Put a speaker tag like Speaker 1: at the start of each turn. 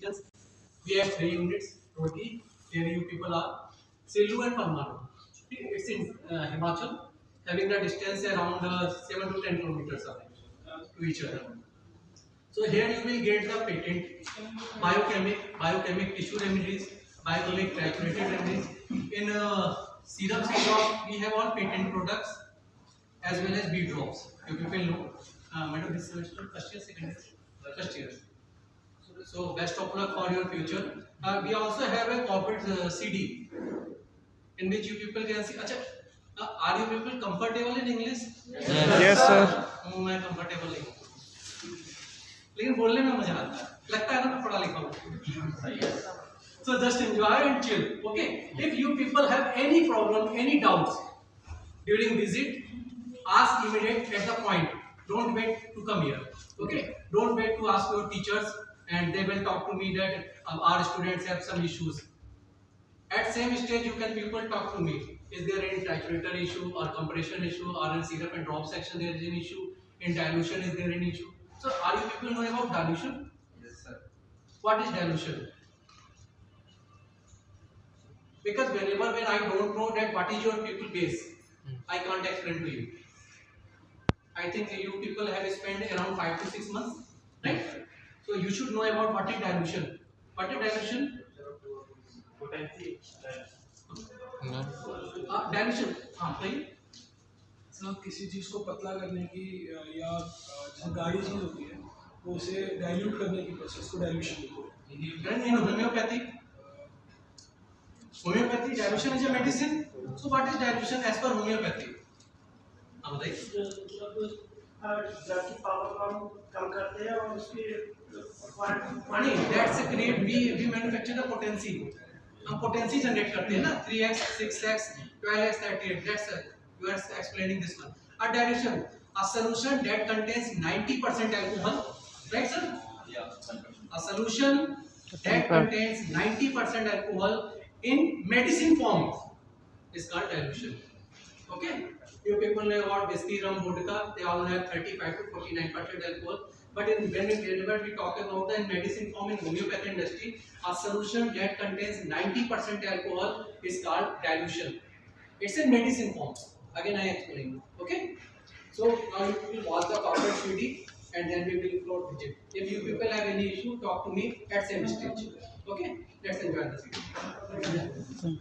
Speaker 1: We have 3 units totally. Here you people are Silu and Parmano. It's in Himachal, having the distance around 7 to 10 kilometers away to each other. So here you will get the patent biochemic tissue remedies, biochemic calculated remedies. In serum syndrome, we have all patent products as well as B drops. You people know, madam, this semester first year, second year, first year. So best of luck for your future. We also have a corporate CD in which you people can see. Achha, are you people comfortable in English?
Speaker 2: Yes, sir.
Speaker 1: मैं comfortable नहीं हूँ, लेकिन बोलने में मजा आता है, लगता है ना मैं पढ़ा लिखा हूँ. So just enjoy and chill. Okay. If you people have any problem, any doubts during visit, ask immediate at the point. Don't wait to come here. Okay. Don't wait to ask your teachers and they will talk to me that our students have some issues. At same stage, you can people talk to me. Is there any titrator issue or compression issue, or in syrup and drop section there is an issue? In dilution, is there any issue? So, are you people know about dilution?
Speaker 3: Yes, sir.
Speaker 1: What is dilution? Because when I don't know that what is your people base, I can't explain to you. I think you people have spent around 5 to 6 months, right? So you should know about what is dilution. What is dilution? Dilution. Please.
Speaker 4: Sir किसी चीज को पतला करने की या जैसे गाढ़ी चीज होती है तो उसे डाइल्यूट करने की प्रोसेस को डाइल्यूशन बोलते हैं.
Speaker 1: In homeopathy dilution is a medicine. So what is dilution as per homeopathy? That's a great. We manufacture the potency. हम potency generate करते हैं ना, 3x, 6x, 12x, 38. That's you are explaining this one. A dilution, a solution that contains 90% alcohol, right, sir?
Speaker 3: Yeah.
Speaker 1: A solution that contains 90% alcohol in medicine form is called dilution. Okay? You people know about whiskey, rum, vodka, they all have 35 to 49% alcohol. But whenever we talk about the medicine form in homeopathy industry, a solution that contains 90% alcohol is called dilution. It's in medicine form. Again, I explain. Okay? So now you will watch the corporate CD and then we will float with it. If you people have any issue, talk to me at same stage. Okay? Let's enjoy the CD.